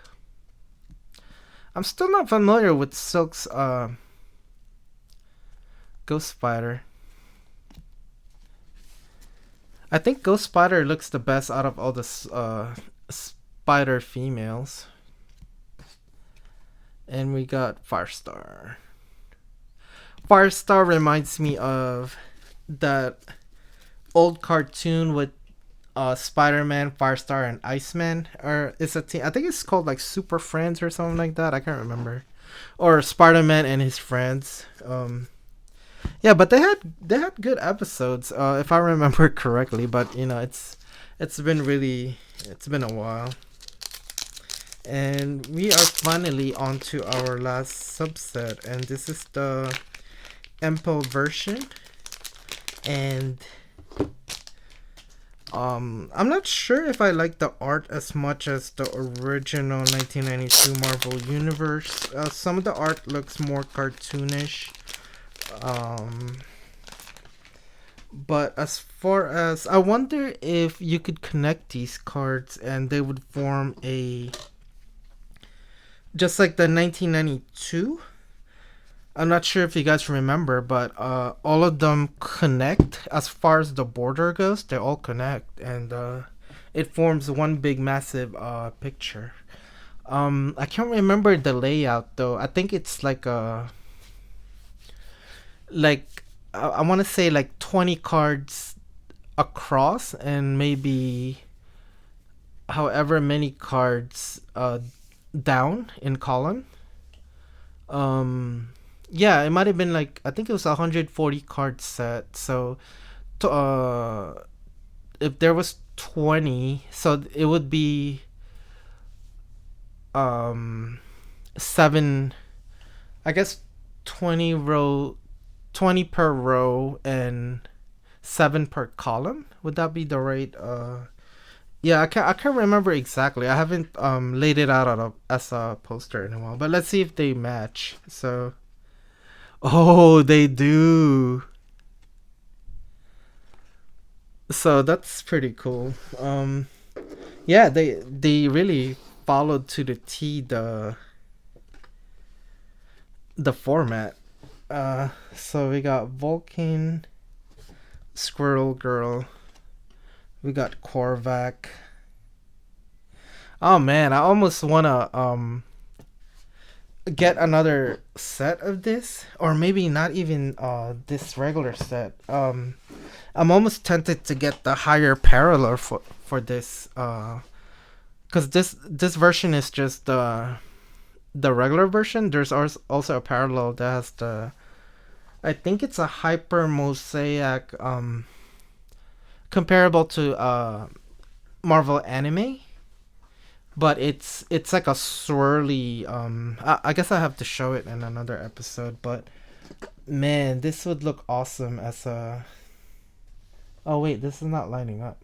I'm still not familiar with Silk's Ghost Spider. I think Ghost Spider looks the best out of all the spider females. And we got Firestar. Firestar reminds me of that old cartoon with Spider-Man, Firestar, and Iceman. Or it's a team. I think it's called like Super Friends or something like that. I can't remember. Or Spider-Man and his friends. Yeah, but they had good episodes, if I remember correctly. But you know, it's been a while, and we are finally on to our last subset, and this is the Impel version, and I'm not sure if I like the art as much as the original 1992 Marvel Universe. Some of the art looks more cartoonish. But as far as, I wonder if you could connect these cards and they would form a, just like the 1992. I'm not sure if you guys remember, but all of them connect. As far as the border goes, they all connect, and it forms one big massive picture. I can't remember the layout though. I think it's like a, like I want to say like 20 cards across, and maybe however many cards down in column. Yeah, it might have been like, I think it was 140 card set. So if there was 20, so it would be 7, I guess 20 per row and 7 per column. Would that be the right yeah, I can't remember exactly. I haven't laid it out as a poster in a while. But let's see if they match. So, oh, they do. So that's pretty cool. Yeah, they really followed to the T the format. So we got Vulcan, Squirrel Girl. We got Korvac. Oh man, I almost wanna get another set of this, or maybe not even this regular set. I'm almost tempted to get the higher parallel for this, because this version is just the regular version. There's also a parallel that has the, I think it's a hyper mosaic, comparable to Marvel anime, but it's like a swirly. I guess I have to show it in another episode. But man, this would look awesome as a. Oh wait, this is not lining up.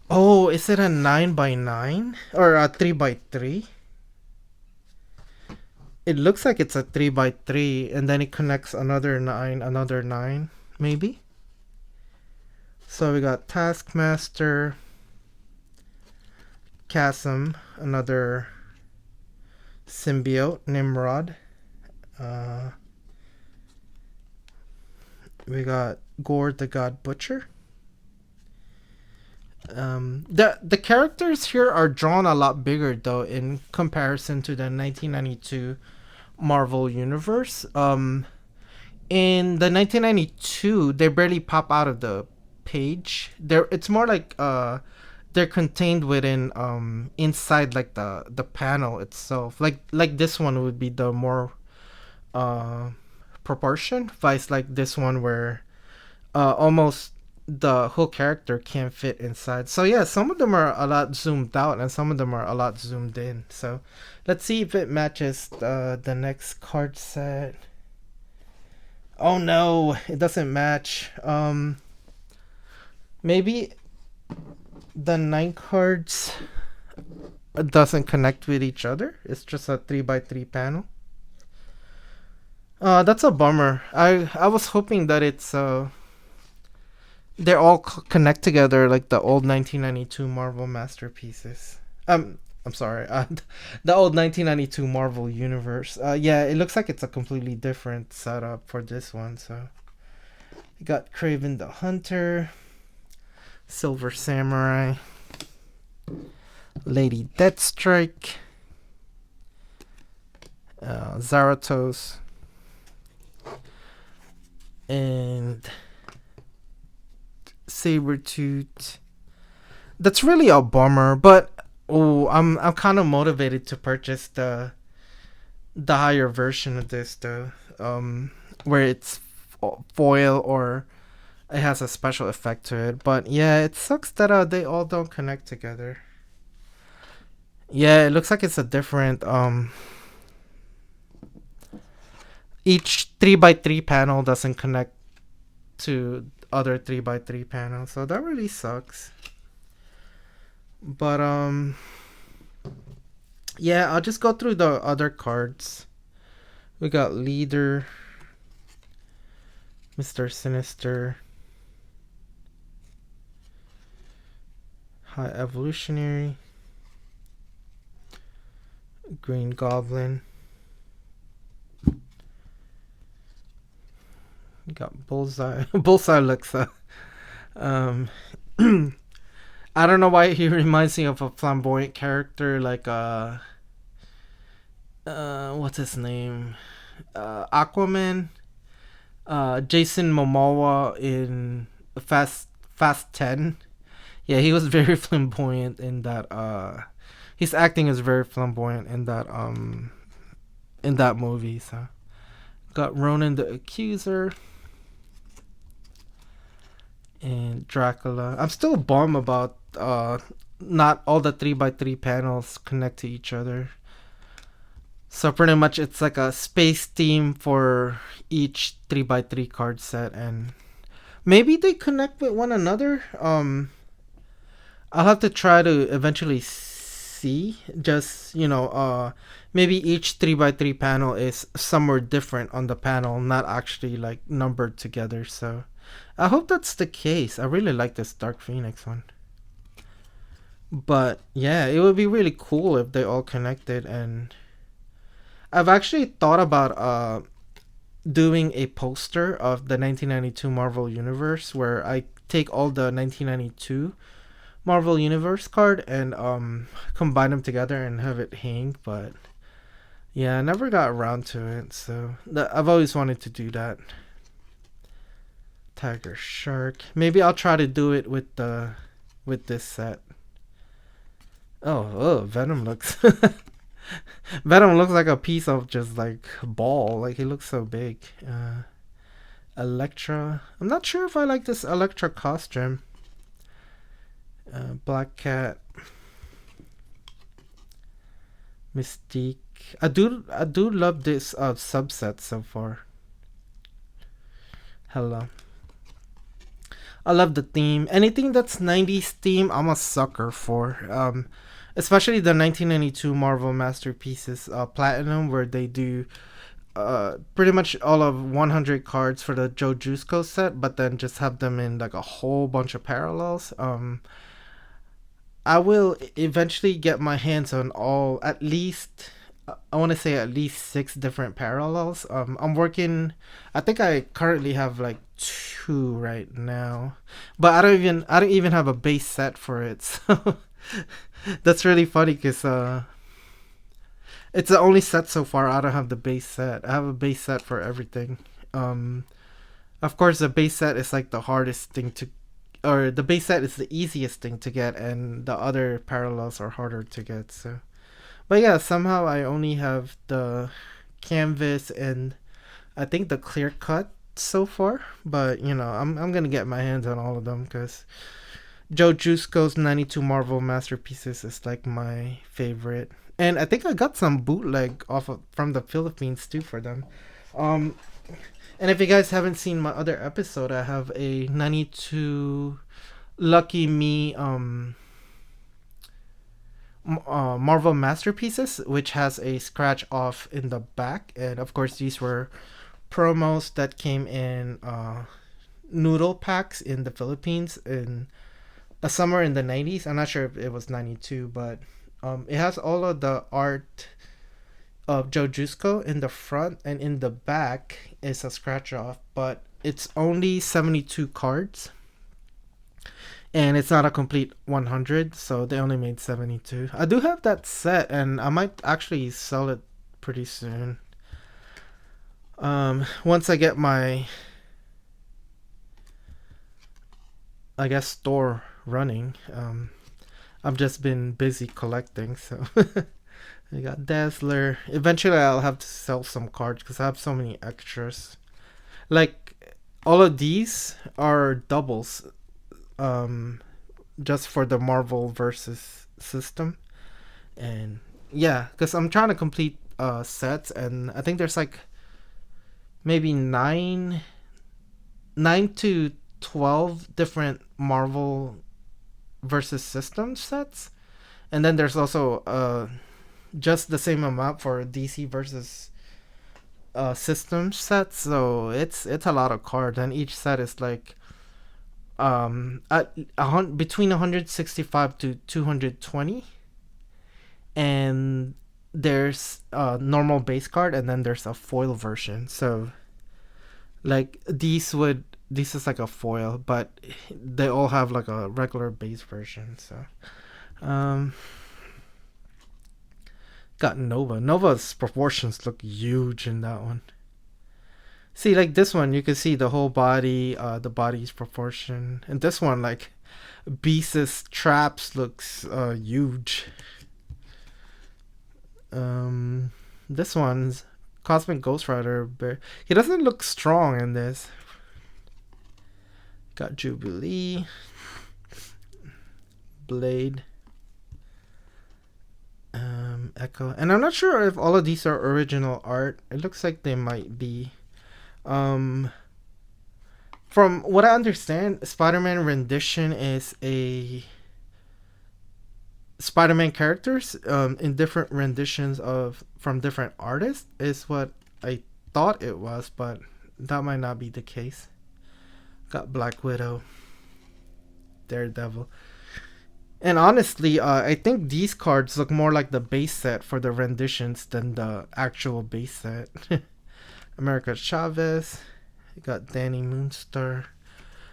Oh, is it a 9x9 or a 3x3? It looks like it's a 3x3, and then it connects another nine, maybe. So we got Taskmaster, Chasm, another symbiote, Nimrod. Uh, we got Gore the God Butcher. The characters here are drawn a lot bigger though in comparison to the 1992 Marvel Universe. In the 1992, they barely pop out of the page. It's more like they're contained within inside like the panel itself. Like this one would be the more uh proportion, vice like this one where almost the whole character can't fit inside. So yeah, some of them are a lot zoomed out and some of them are a lot zoomed in. So let's see if it matches the next card set. Oh no, it doesn't match. Maybe the 9 cards doesn't connect with each other. It's just a 3x3 panel. That's a bummer. I was hoping that it's they're all connect together like the old 1992 Marvel masterpieces. I'm sorry, the old 1992 Marvel universe. Yeah, it looks like it's a completely different setup for this one. So you got Kraven the Hunter, Silver Samurai, Lady Deathstrike, Zarathos, and Sabretooth. That's really a bummer, but I'm kind of motivated to purchase the higher version of this though, where it's foil or it has a special effect to it. But yeah, it sucks that they all don't connect together. Yeah, it looks like it's a different each 3x3 panel doesn't connect to other 3x3 panels, so that really sucks. But yeah, I'll just go through the other cards. We got Leader, Mr. Sinister, High Evolutionary, Green Goblin. We got Bullseye. Bullseye looks I don't know why he reminds me of a flamboyant character like what's his name? Aquaman. Jason Momoa in Fast 10. Yeah, he was very flamboyant in that his acting is very flamboyant in that movie, so got Ronan the Accuser and Dracula. I'm still bummed about not all the 3x3 panels connect to each other. So pretty much it's like a space theme for each 3x3 card set, and maybe they connect with one another. I'll have to try to eventually see. Just maybe each 3x3 panel is somewhere different on the panel, not actually like numbered together. So I hope that's the case. I really like this Dark Phoenix one. But yeah, it would be really cool if they all connected. And I've actually thought about doing a poster of the 1992 Marvel Universe where I take all the 1992 Marvel Universe card and combine them together and have it hang. But yeah, I never got around to it. So I've always wanted to do that. Tiger Shark. Maybe I'll try to do it with this set. Oh, Venom looks Venom looks like a piece of just like ball. Like he looks so big. Electra. I'm not sure if I like this Electra costume. Black Cat. Mystique. I do love this subset so far. Hello. I love the theme. Anything that's 90s theme, I'm a sucker for. Especially the 1992 Marvel Masterpieces Platinum, where they do pretty much all of 100 cards for the Joe Juiceco set, but then just have them in like a whole bunch of parallels. I will eventually get my hands on all, at least, I want to say at least 6 different parallels. I'm working. I think I currently have like 2 right now, but I don't even have a base set for it. So that's really funny because it's the only set so far. I don't have the base set. I have a base set for everything. Um, of course, the base set is like the hardest thing to, or the base set is the easiest thing to get, and the other parallels are harder to get. So, but yeah, somehow I only have the canvas and I think the clear cut so far. But I'm gonna get my hands on all of them because Joe Juiceco's 92 Marvel Masterpieces is like my favorite. And I think I got some bootleg from the Philippines too for them. Um, and if you guys haven't seen my other episode, I have a 92 Lucky Me Marvel Masterpieces, which has a scratch off in the back. And of course, these were promos that came in noodle packs in the Philippines in a summer in the 90s. I'm not sure if it was 92, but it has all of the art of Joe Juiceco in the front, and in the back is a scratch off, but it's only 72 cards and it's not a complete 100, so they only made 72. I do have that set and I might actually sell it pretty soon. Once I get my, I guess, store running. I've just been busy collecting, so I got Dazzler. Eventually, I'll have to sell some cards because I have so many extras. Like, all of these are doubles, just for the Marvel versus system. And yeah, because I'm trying to complete sets, and I think there's like maybe 9 to 12 different Marvel versus system sets, and then there's also just the same amount for DC versus system sets. So it's a lot of cards, and each set is like between 165 to 220, and there's a normal base card, and then there's a foil version. So like this is like a foil, but they all have like a regular base version. So um got Nova's proportions look huge in that one. See, like this one, you can see the whole body, the body's proportion, and this one, like Beast's traps looks huge. This one's Cosmic Ghost Rider. He doesn't look strong in this. Got Jubilee, Blade, Echo, and I'm not sure if all of these are original art. It looks like they might be. From what I understand, Spider-Man Rendition is a Spider-Man characters in different renditions of from different artists is what I thought it was, but that might not be the case. Got Black Widow, Daredevil, and honestly, I think these cards look more like the base set for the renditions than the actual base set. America Chavez, got Danny Moonstar.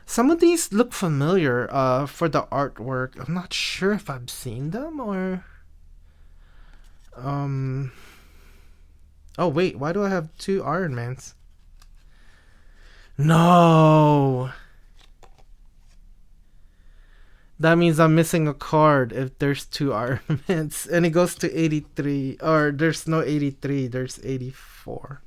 Some of these look familiar for the artwork. I'm not sure if I've seen them or oh wait, why do I have 2 Iron Mans? No. That means I'm missing a card if there's two armaments. And it goes to 83. Or there's no 83, there's 84.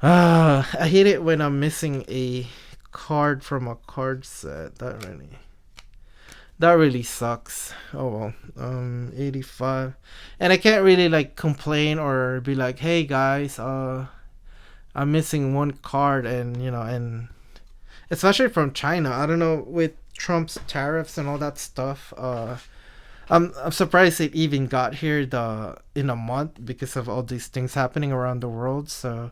I hate it when I'm missing a card from a card set. That really sucks. Oh well. 85. And I can't really like complain or be like, "Hey guys, I'm missing one card," and and especially from China. I don't know, with Trump's tariffs and all that stuff. I'm surprised it even got here the in a month because of all these things happening around the world. So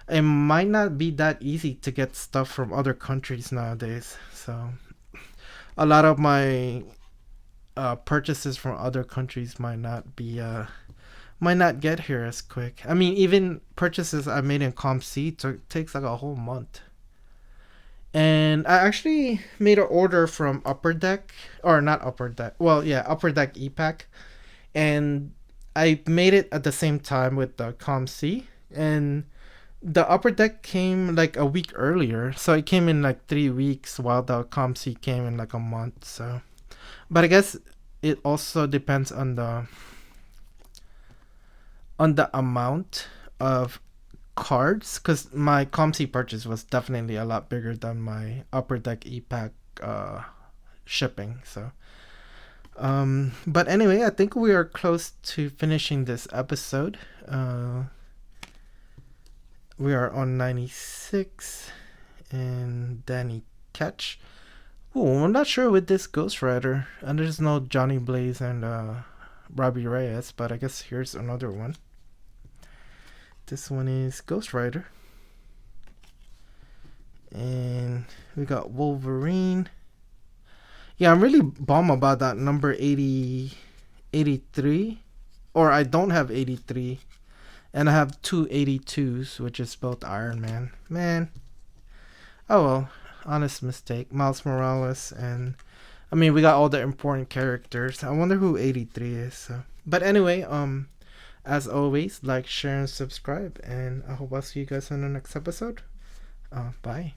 it might not be that easy to get stuff from other countries nowadays. So a lot of my purchases from other countries might not get here as quick. I mean, even purchases I made in ComC takes like a whole month. And I actually made an order from Upper Deck, or not Upper Deck. Well, yeah, Upper Deck EPAC, and I made it at the same time with the ComC, and the Upper Deck came like a week earlier, so it came in like 3 weeks, while the ComC came in like a month. So, but I guess it also depends on the amount of cards, because my ComC purchase was definitely a lot bigger than my Upper Deck EPAC shipping. So, but anyway, I think we are close to finishing this episode. We are on 96, and Danny Catch. Oh, I'm not sure with this Ghost Rider, and there's no Johnny Blaze and Robbie Reyes, but I guess here's another one. This one is Ghost Rider. And we got Wolverine. Yeah, I'm really bummed about that number 80, 83. Or I don't have 83. And I have two 82s, which is both Iron Man. Man. Oh well, honest mistake. Miles Morales, and I mean, we got all the important characters. I wonder who 83 is. So. But anyway, as always, like, share, and subscribe. And I hope I'll see you guys in the next episode. Bye.